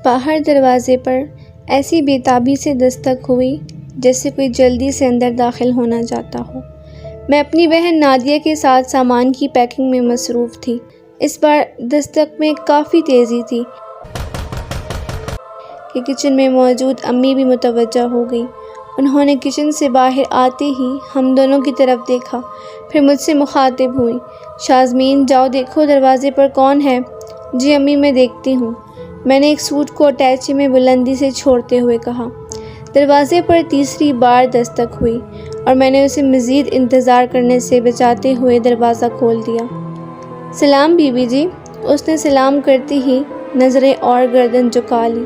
باہر دروازے پر ایسی بے تابی سے دستک ہوئی جیسے کوئی جلدی سے اندر داخل ہونا چاہتا ہو۔ میں اپنی بہن نادیہ کے ساتھ سامان کی پیکنگ میں مصروف تھی۔ اس بار دستک میں کافی تیزی تھی کہ کچن میں موجود امی بھی متوجہ ہو گئی۔ انہوں نے کچن سے باہر آتے ہی ہم دونوں کی طرف دیکھا، پھر مجھ سے مخاطب ہوئی، شازمین جاؤ دیکھو دروازے پر کون ہے؟ جی امی میں دیکھتی ہوں، میں نے ایک سوٹ کو اٹیچی میں بلندی سے چھوڑتے ہوئے کہا۔ دروازے پر تیسری بار دستک ہوئی اور میں نے اسے مزید انتظار کرنے سے بچاتے ہوئے دروازہ کھول دیا۔ سلام بی بی جی، اس نے سلام کرتی ہی نظریں اور گردن جھکا لی۔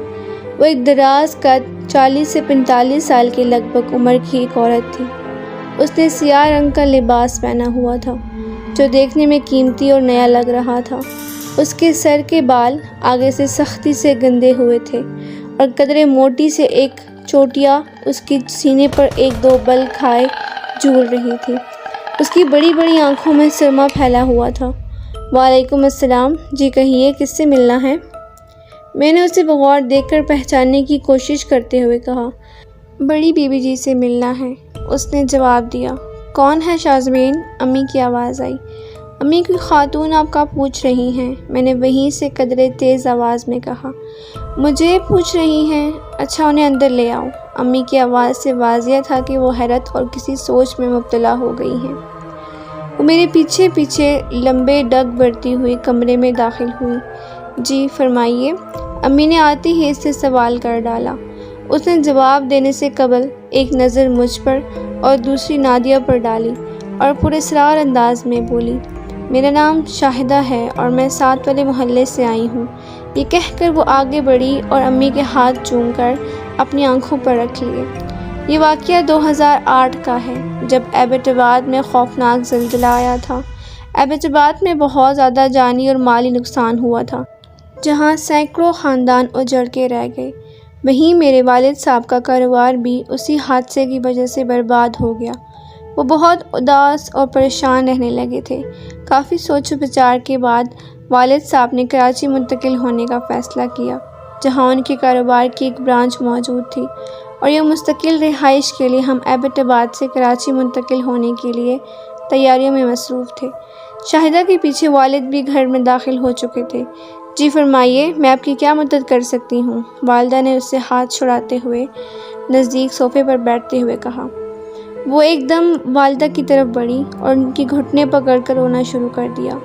وہ ایک دراز قد 40 سے 45 سال کے لگ بھگ عمر کی ایک عورت تھی۔ اس نے سیاہ رنگ کا لباس پہنا ہوا تھا جو دیکھنے میں قیمتی اور نیا لگ رہا تھا۔ اس کے سر کے بال آگے سے سختی سے گندے ہوئے تھے اور قدرے موٹی سے ایک چوٹیاں اس کی سینے پر ایک دو بل کھائے جھول رہی تھی۔ اس کی بڑی بڑی آنکھوں میں سرما پھیلا ہوا تھا۔ وعلیکم السلام، جی کہیے کس سے ملنا ہے؟ میں نے اسے بغور دیکھ کر پہچاننے کی کوشش کرتے ہوئے کہا۔ بڑی بی بی جی سے ملنا ہے، اس نے جواب دیا۔ کون ہے شازمین؟ امی کی آواز آئی۔ امی کوئی خاتون آپ کا پوچھ رہی ہیں، میں نے وہیں سے قدرے تیز آواز میں کہا۔ مجھے پوچھ رہی ہیں؟ اچھا انہیں اندر لے آؤ۔ امی کی آواز سے واضح تھا کہ وہ حیرت اور کسی سوچ میں مبتلا ہو گئی ہیں۔ وہ میرے پیچھے پیچھے لمبے ڈگ بڑھتی ہوئی کمرے میں داخل ہوئی۔ جی فرمائیے، امی نے آتے ہی اس سے سوال کر ڈالا۔ اس نے جواب دینے سے قبل ایک نظر مجھ پر اور دوسری نادیہ پر ڈالی اور پراسرار انداز میں بولی، میرا نام شاہدہ ہے اور میں ساتھ والے محلے سے آئی ہوں۔ یہ کہہ کر وہ آگے بڑھی اور امی کے ہاتھ چوم کر اپنی آنکھوں پر رکھ لیے۔ یہ واقعہ 2008 کا ہے جب ایبٹ آباد میں خوفناک زلزلہ آیا تھا۔ ایبٹ آباد میں بہت زیادہ جانی اور مالی نقصان ہوا تھا، جہاں سینکڑوں خاندان اجڑ کے رہ گئے۔ وہیں میرے والد صاحب کا کاروبار بھی اسی حادثے کی وجہ سے برباد ہو گیا۔ وہ بہت اداس اور پریشان رہنے لگے تھے۔ کافی سوچ و بچار کے بعد والد صاحب نے کراچی منتقل ہونے کا فیصلہ کیا، جہاں ان کے کاروبار کی ایک برانچ موجود تھی، اور یہ مستقل رہائش کے لیے ہم ایبٹ آباد سے کراچی منتقل ہونے کے لیے تیاریوں میں مصروف تھے۔ شاہدہ کے پیچھے والد بھی گھر میں داخل ہو چکے تھے۔ جی فرمائیے، میں آپ کی کیا مدد کر سکتی ہوں؟ والدہ نے اس سے ہاتھ چھڑاتے ہوئے نزدیک صوفے پر بیٹھتے ہوئے کہا۔ وہ ایک دم والدہ کی طرف بڑھی اور ان کی گھٹنے پکڑ کر رونا شروع کر دیا۔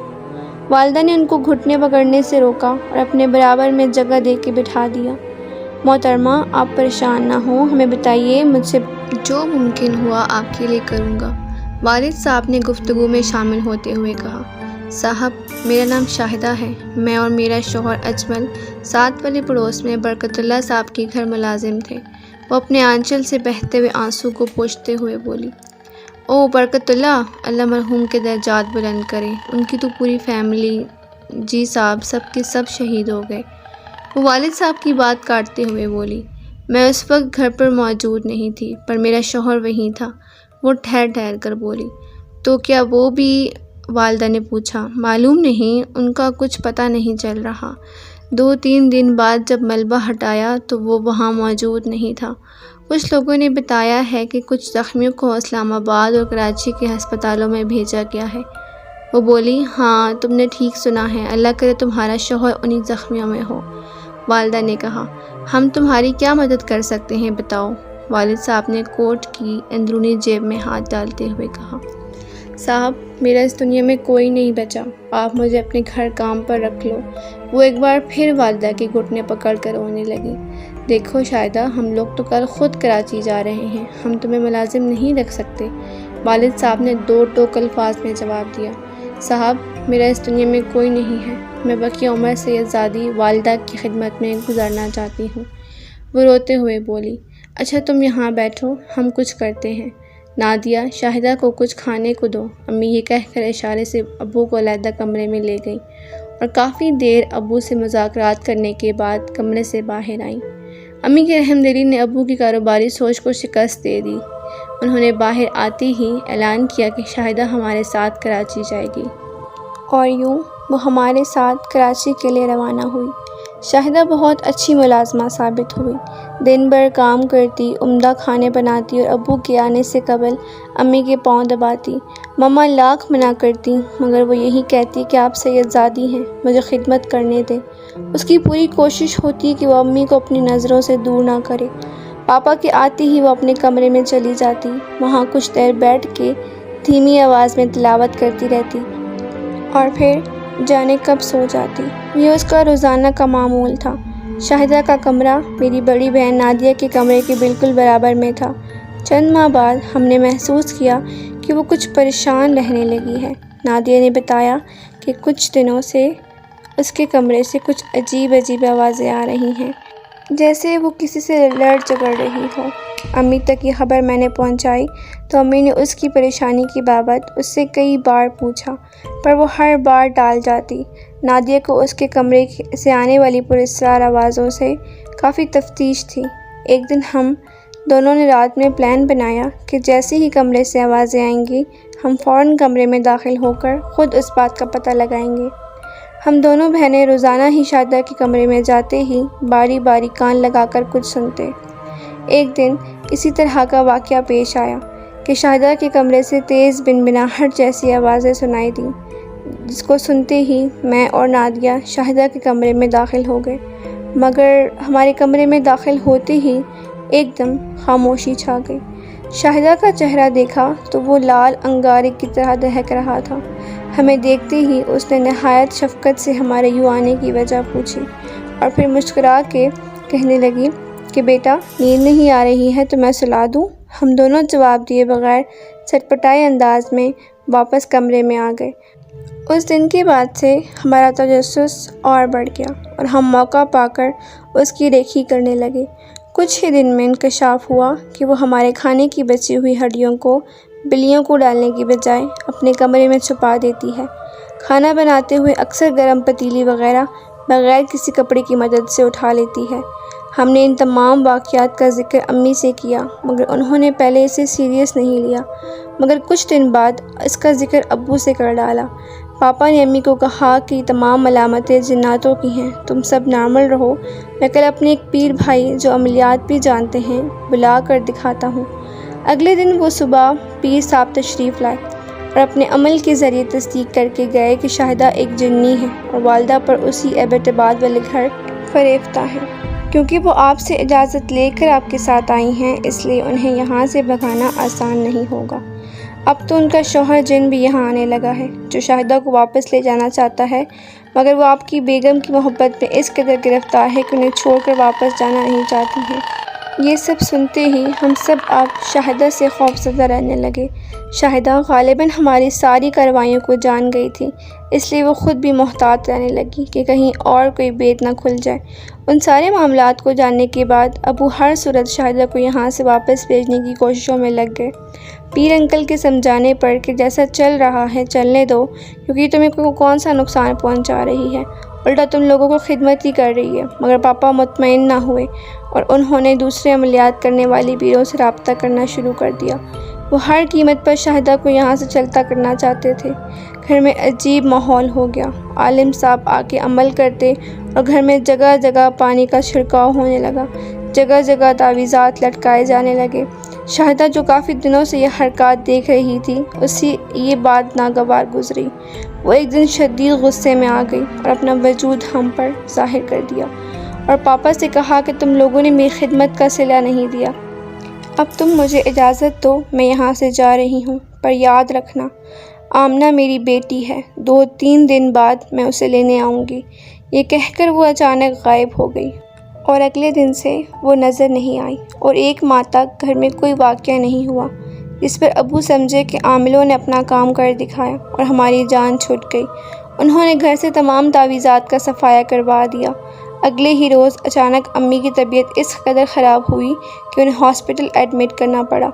والدہ نے ان کو گھٹنے پکڑنے سے روکا اور اپنے برابر میں جگہ دے کے بٹھا دیا۔ محترمہ آپ پریشان نہ ہوں، ہمیں بتائیے، مجھ سے جو ممکن ہوا آپ کے لیے کروں گا، والد صاحب نے گفتگو میں شامل ہوتے ہوئے کہا۔ صاحب میرا نام شاہدہ ہے، میں اور میرا شوہر اجمل ساتھ والے پڑوس میں برکت اللہ صاحب کے گھر ملازم تھے۔ وہ اپنے آنچل سے بہتے ہوئے آنسو کو پوچھتے ہوئے بولی۔ او برکت اللہ مرحوم کے درجات بلند کرے، ان کی تو پوری فیملی، جی صاحب سب کے سب شہید ہو گئے۔ وہ والد صاحب کی بات کاٹتے ہوئے بولی۔ میں اس وقت گھر پر موجود نہیں تھی، پر میرا شوہر وہیں تھا۔ وہ ٹھہر کر بولی۔ تو کیا وہ بھی؟ والدہ نے پوچھا۔ معلوم نہیں، ان کا کچھ پتہ نہیں چل رہا۔ 2-3 دن بعد جب ملبہ ہٹایا تو وہ وہاں موجود نہیں تھا۔ کچھ لوگوں نے بتایا ہے کہ کچھ زخمیوں کو اسلام آباد اور کراچی کے ہسپتالوں میں بھیجا گیا ہے۔ وہ بولی، ہاں تم نے ٹھیک سنا ہے، اللہ کرے تمہارا شوہر انہی زخمیوں میں ہو۔ والدہ نے کہا۔ ہم تمہاری کیا مدد کر سکتے ہیں بتاؤ؟ والد صاحب نے کوٹ کی اندرونی جیب میں ہاتھ ڈالتے ہوئے کہا۔ صاحب میرا اس دنیا میں کوئی نہیں بچا، آپ مجھے اپنے گھر کام پر رکھ لو۔ وہ ایک بار پھر والدہ کے گھٹنے پکڑ کر رونے لگی۔ دیکھو شاہدہ، ہم لوگ تو کل خود کراچی جا رہے ہیں، ہم تمہیں ملازم نہیں رکھ سکتے۔ والد صاحب نے 2 ٹوک الفاظ میں جواب دیا۔ صاحب میرا اس دنیا میں کوئی نہیں ہے، میں بقیہ عمر سیدزادی والدہ کی خدمت میں گزارنا چاہتی ہوں۔ وہ روتے ہوئے بولی۔ اچھا تم یہاں بیٹھو، ہم کچھ کرتے ہیں۔ نادیہ شاہدہ کو کچھ کھانے کو دو، امی یہ کہہ کر اشارے سے ابو کو علیحدہ کمرے میں لے گئی اور کافی دیر ابو سے مذاکرات کرنے کے بعد کمرے سے باہر آئیں۔ امی کی رحم دلی نے ابو کی کاروباری سوچ کو شکست دے دی۔ انہوں نے باہر آتے ہی اعلان کیا کہ شاہدہ ہمارے ساتھ کراچی جائے گی، اور یوں وہ ہمارے ساتھ کراچی کے لیے روانہ ہوئی۔ شاہدہ بہت اچھی ملازمہ ثابت ہوئی۔ دن بھر کام کرتی، عمدہ کھانے بناتی اور ابو کے آنے سے قبل امی کے پاؤں دباتی۔ ماما لاکھ منع کرتی مگر وہ یہی کہتی کہ آپ سید زادی ہیں، مجھے خدمت کرنے دیں۔ اس کی پوری کوشش ہوتی کہ وہ امی کو اپنی نظروں سے دور نہ کرے۔ پاپا کے آتے ہی وہ اپنے کمرے میں چلی جاتی، وہاں کچھ دیر بیٹھ کے دھیمی آواز میں تلاوت کرتی رہتی اور پھر جانے کب سو جاتی۔ یہ اس کا روزانہ کا معمول تھا۔ شاہدہ کا کمرہ میری بڑی بہن نادیہ کے کمرے کے بالکل برابر میں تھا۔ چند ماہ بعد ہم نے محسوس کیا کہ وہ کچھ پریشان رہنے لگی ہے۔ نادیہ نے بتایا کہ کچھ دنوں سے اس کے کمرے سے کچھ عجیب آوازیں آ رہی ہیں، جیسے وہ کسی سے لڑ جھگڑ رہی ہو۔ امی تک یہ خبر میں نے پہنچائی تو امی نے اس کی پریشانی کی بابت اس سے کئی بار پوچھا، پر وہ ہر بار ٹال جاتی۔ نادیہ کو اس کے کمرے سے آنے والی پراسرار آوازوں سے کافی تفتیش تھی۔ ایک دن ہم دونوں نے رات میں پلان بنایا کہ جیسے ہی کمرے سے آوازیں آئیں گی ہم فوراً کمرے میں داخل ہو کر خود اس بات کا پتہ لگائیں گے۔ ہم دونوں بہنیں روزانہ ہی شاہدہ کے کمرے میں جاتے ہی باری باری کان لگا کر کچھ سنتے۔ ایک دن اسی طرح کا واقعہ پیش آیا کہ شاہدہ کے کمرے سے تیز بنبناہٹ جیسی آوازیں سنائی دیں، جس کو سنتے ہی میں اور نادیہ شاہدہ کے کمرے میں داخل ہو گئے، مگر ہمارے کمرے میں داخل ہوتے ہی ایک دم خاموشی چھا گئی۔ شاہدہ کا چہرہ دیکھا تو وہ لال انگارے کی طرح دہک رہا تھا۔ ہمیں دیکھتے ہی اس نے نہایت شفقت سے ہمارے یوں آنے کی وجہ پوچھی اور پھر مسکرا کے کہنے لگی کہ بیٹا نیند نہیں آ رہی ہے تو میں سلا دوں؟ ہم دونوں جواب دیے بغیر چٹپٹائے انداز میں واپس کمرے میں آ گئے۔ اس دن کے بعد سے ہمارا تجسس اور بڑھ گیا اور ہم موقع پا کر اس کی ریکھی کرنے لگے۔ کچھ ہی دن میں انکشاف ہوا کہ وہ ہمارے کھانے کی بچی ہوئی ہڈیوں کو بلیوں کو ڈالنے کی بجائے اپنے کمرے میں چھپا دیتی ہے۔ کھانا بناتے ہوئے اکثر گرم پتیلی وغیرہ بغیر کسی کپڑے کی مدد سے اٹھا لیتی ہے۔ ہم نے ان تمام واقعات کا ذکر امی سے کیا مگر انہوں نے پہلے اسے سیریس نہیں لیا، مگر کچھ دن بعد اس کا ذکر ابو سے کر ڈالا۔ پاپا نے امی کو کہا کہ یہ تمام علامتیں جناتوں کی ہیں، تم سب نارمل رہو، میں کل اپنے ایک پیر بھائی جو عملیات بھی جانتے ہیں بلا کر دکھاتا ہوں۔ اگلے دن وہ صبح پیر صاحب تشریف لائے اور اپنے عمل کے ذریعے تصدیق کر کے گئے کہ شاہدہ ایک جنی ہے اور والدہ پر اسی ایبٹ آباد والے گھر فریفتہ ہے۔ کیونکہ وہ آپ سے اجازت لے کر آپ کے ساتھ آئی ہیں اس لیے انہیں یہاں سے بھگانا آسان نہیں ہوگا۔ اب تو ان کا شوہر جن بھی یہاں آنے لگا ہے جو شاہدہ کو واپس لے جانا چاہتا ہے، مگر وہ آپ کی بیگم کی محبت میں اس قدر گرفتار ہے کہ انہیں چھوڑ کر واپس جانا نہیں چاہتی ہیں۔ یہ سب سنتے ہی ہم سب اب شاہدہ سے خوفزدہ رہنے لگے۔ شاہدہ غالباً ہماری ساری کارروائیوں کو جان گئی تھی، اس لیے وہ خود بھی محتاط رہنے لگی کہ کہیں اور کوئی بید نہ کھل جائے۔ ان سارے معاملات کو جاننے کے بعد ابو ہر صورت شاہدہ کو یہاں سے واپس بھیجنے کی کوششوں میں لگ گئے۔ پیر انکل کے سمجھانے پر کہ جیسا چل رہا ہے چلنے دو، کیونکہ تمہیں کون سا نقصان پہنچا رہی ہے، الٹا تم لوگوں کو خدمت ہی کر رہی ہے، مگر پاپا مطمئن نہ ہوئے اور انہوں نے دوسرے عملیات کرنے والی پیروں سے رابطہ کرنا شروع کر دیا۔ وہ ہر قیمت پر شاہدہ کو یہاں سے چلتا کرنا چاہتے تھے۔ گھر میں عجیب ماحول ہو گیا۔ عالم صاحب آ کے عمل کرتے اور گھر میں جگہ جگہ پانی کا چھڑکاؤ ہونے لگا، جگہ جگہ تعویذات لٹکائے جانے لگے۔ شاہدہ جو کافی دنوں سے یہ حرکات دیکھ رہی تھی اس سے یہ بات ناگوار گزری۔ وہ ایک دن شدید غصے میں آ گئی اور اپنا وجود ہم پر ظاہر کر دیا اور پاپا سے کہا کہ تم لوگوں نے میری خدمت کا صلہ نہیں دیا، اب تم مجھے اجازت دو، میں یہاں سے جا رہی ہوں، پر یاد رکھنا آمنہ میری بیٹی ہے، 2-3 دن بعد میں اسے لینے آؤں گی۔ یہ کہہ کر وہ اچانک غائب ہو گئی اور اگلے دن سے وہ نظر نہیں آئی اور 1 ماہ تک گھر میں کوئی واقعہ نہیں ہوا، جس پر ابو سمجھے کہ عاملوں نے اپنا کام کر دکھایا اور ہماری جان چھوٹ گئی۔ انہوں نے گھر سے تمام تعویذات کا صفایا کروا دیا۔ اگلے ہی روز اچانک امی کی طبیعت اس قدر خراب ہوئی کہ انہیں ہاسپٹل ایڈمٹ کرنا پڑا۔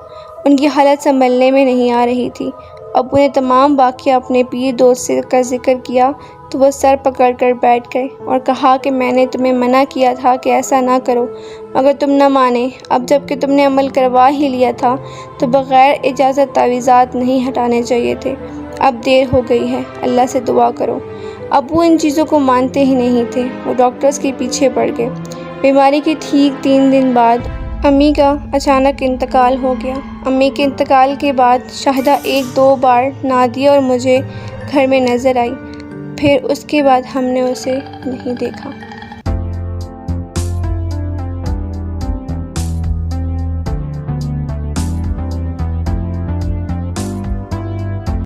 ان کی حالت سنبھلنے میں نہیں آ رہی تھی۔ ابو نے تمام واقعہ اپنے پیر دوست کا ذکر کیا تو وہ سر پکڑ کر بیٹھ گئے اور کہا کہ میں نے تمہیں منع کیا تھا کہ ایسا نہ کرو، مگر تم نہ مانے۔ اب جب کہ تم نے عمل کروا ہی لیا تھا تو بغیر اجازت تعویذات نہیں ہٹانے چاہیے تھے۔ اب دیر ہو گئی ہے، اللہ سے دعا کرو۔ ابو ان چیزوں کو مانتے ہی نہیں تھے، وہ ڈاکٹرز کے پیچھے پڑ گئے۔ بیماری کے ٹھیک 3 دن بعد امی کا اچانک انتقال ہو گیا۔ امی کے انتقال کے بعد شاہدہ 1-2 بار نادیہ اور مجھے گھر میں نظر آئی، پھر اس کے بعد ہم نے اسے نہیں دیکھا۔